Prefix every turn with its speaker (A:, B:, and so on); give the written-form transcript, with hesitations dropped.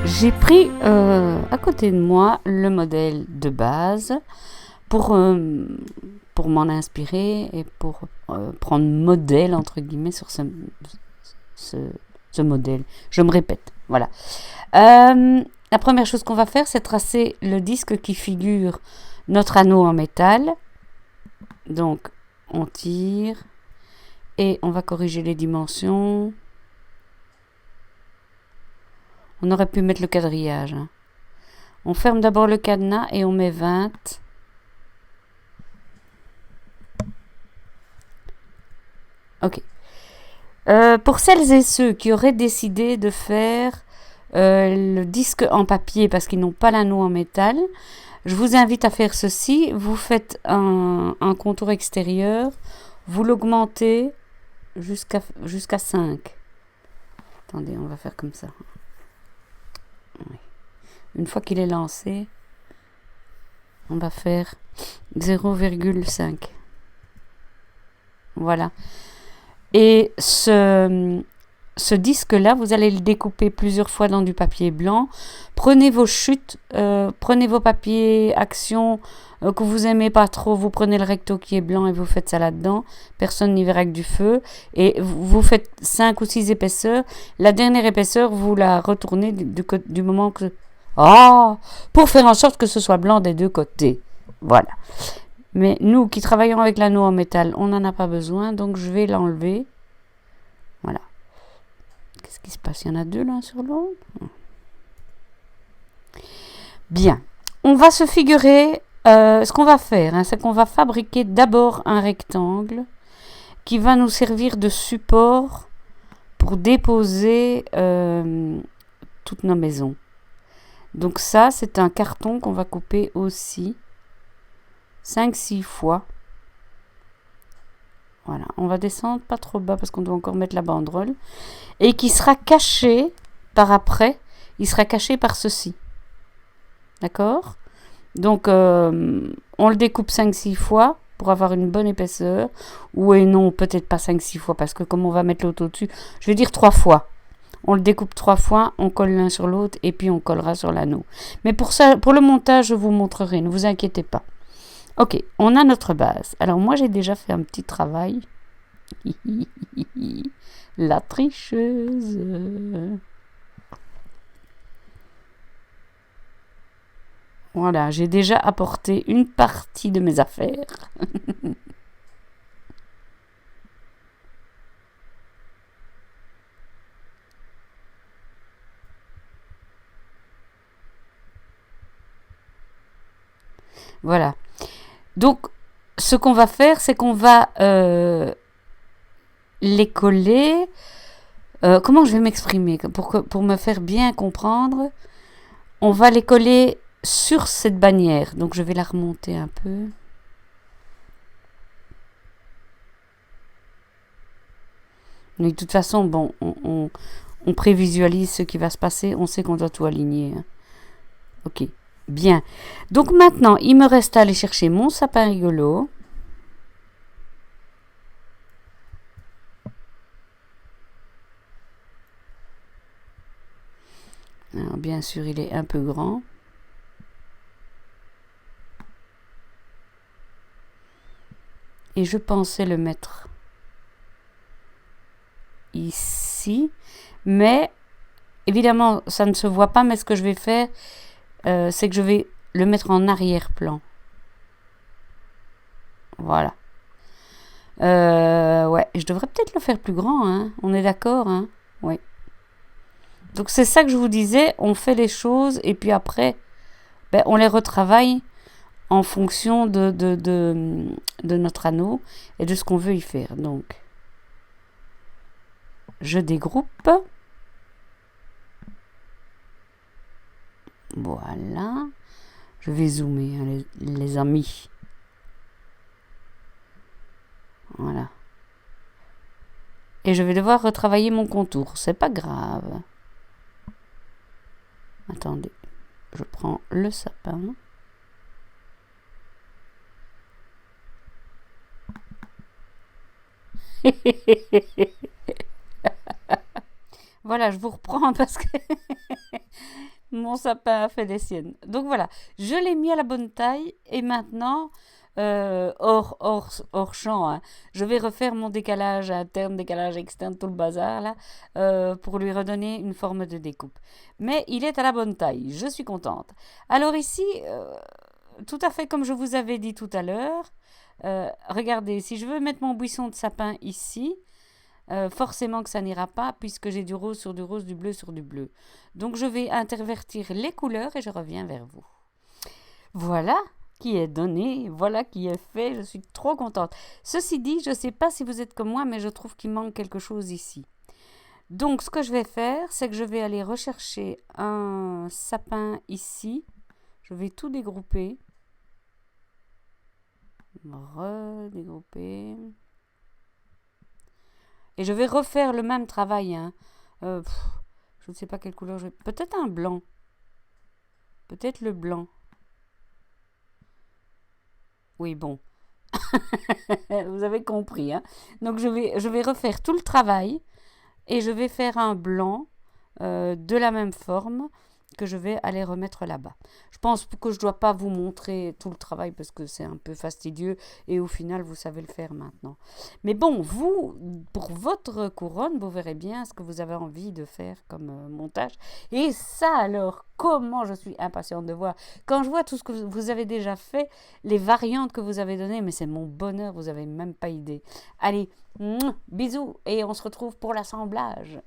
A: J'ai pris à côté de moi le modèle de base pour m'en inspirer et pour prendre modèle entre guillemets sur ce modèle. Je me répète, voilà. La première chose qu'on va faire, c'est tracer le disque qui figure notre anneau en métal. Donc, on tire et on va corriger les dimensions. On aurait pu mettre le quadrillage. Hein. On ferme d'abord le cadenas et on met 20. Ok. Pour celles et ceux qui auraient décidé de faire le disque en papier parce qu'ils n'ont pas l'anneau en métal, je vous invite à faire ceci. Vous faites un contour extérieur, vous l'augmentez jusqu'à 5. Attendez, on va faire comme ça. Oui. Une fois qu'il est lancé, on va faire 0,5. Voilà. Et ce disque-là, vous allez le découper plusieurs fois dans du papier blanc. Prenez vos chutes, prenez vos papiers action que vous aimez pas trop. Vous prenez le recto qui est blanc et vous faites ça là-dedans. Personne n'y verra que du feu. Et vous faites 5 ou 6 épaisseurs. La dernière épaisseur, vous la retournez du moment que... pour faire en sorte que ce soit blanc des deux côtés. Voilà. Mais nous qui travaillons avec l'anneau en métal, on n'en a pas besoin, donc je vais l'enlever. Voilà. Qu'est-ce qui se passe? Il y en a 2 l'un sur l'autre. Bien. On va se figurer, ce qu'on va faire, hein, c'est qu'on va fabriquer d'abord un rectangle qui va nous servir de support pour déposer toutes nos maisons. Donc ça, c'est un carton qu'on va couper aussi 5-6 fois. Voilà, on va descendre pas trop bas parce qu'on doit encore mettre la banderole. Et qui sera caché par après, il sera caché par ceci. D'accord? Donc, on le découpe 5-6 fois pour avoir une bonne épaisseur. Ou et non, peut-être pas 5-6 fois parce que comme on va mettre l'autre au-dessus, je vais dire 3 fois. On le découpe 3 fois, on colle l'un sur l'autre et puis on collera sur l'anneau. Mais pour ça, pour le montage, je vous montrerai, ne vous inquiétez pas. Ok, on a notre base. Alors moi, j'ai déjà fait un petit travail. La tricheuse. Voilà, j'ai déjà apporté une partie de mes affaires. Voilà. Donc, ce qu'on va faire, c'est qu'on va les coller. Comment je vais m'exprimer pour me faire bien comprendre? On va les coller sur cette bannière. Donc, je vais la remonter un peu. Mais de toute façon, bon, on prévisualise ce qui va se passer. On sait qu'on doit tout aligner. Hein. Ok. Bien. Donc maintenant, il me reste à aller chercher mon sapin rigolo. Alors, bien sûr, il est un peu grand. Et je pensais le mettre ici. Mais, évidemment, ça ne se voit pas. Mais ce que je vais faire, c'est que je vais le mettre en arrière-plan. Voilà. Ouais, je devrais peut-être le faire plus grand, hein. On est d'accord, hein? Oui. Donc c'est ça que je vous disais, on fait les choses et puis après, on les retravaille en fonction de notre anneau et de ce qu'on veut y faire. Donc, je dégroupe. Voilà. Je vais zoomer, hein, les amis. Voilà. Et je vais devoir retravailler mon contour. C'est pas grave. Attendez. Je prends le sapin. Voilà, je vous reprends parce que mon sapin a fait des siennes. Donc voilà, je l'ai mis à la bonne taille et maintenant, hors champ, hein, je vais refaire mon décalage interne, décalage externe, tout le bazar là, pour lui redonner une forme de découpe. Mais il est à la bonne taille, je suis contente. Alors ici, tout à fait comme je vous avais dit tout à l'heure, regardez, si je veux mettre mon buisson de sapin ici, forcément que ça n'ira pas puisque j'ai du rose sur du rose, du bleu sur du bleu. Donc je vais intervertir les couleurs et je reviens vers vous. Voilà qui est donné, voilà qui est fait, je suis trop contente. Ceci dit, je ne sais pas si vous êtes comme moi, mais je trouve qu'il manque quelque chose ici. Donc ce que je vais faire, c'est que je vais aller rechercher un sapin ici. Je vais tout dégrouper. Redégrouper. Et je vais refaire le même travail. Hein. Je ne sais pas quelle couleur je vais... Peut-être un blanc. Peut-être le blanc. Oui, bon. Vous avez compris. Hein. Donc je vais refaire tout le travail. Et je vais faire un blanc de la même forme que je vais aller remettre là-bas. Je pense que je ne dois pas vous montrer tout le travail parce que c'est un peu fastidieux et au final, vous savez le faire maintenant. Mais bon, vous, pour votre couronne, vous verrez bien ce que vous avez envie de faire comme montage. Et ça alors, comment je suis impatiente de voir. Quand je vois tout ce que vous avez déjà fait, les variantes que vous avez données, mais c'est mon bonheur, vous n'avez même pas idée. Allez, bisous et on se retrouve pour l'assemblage.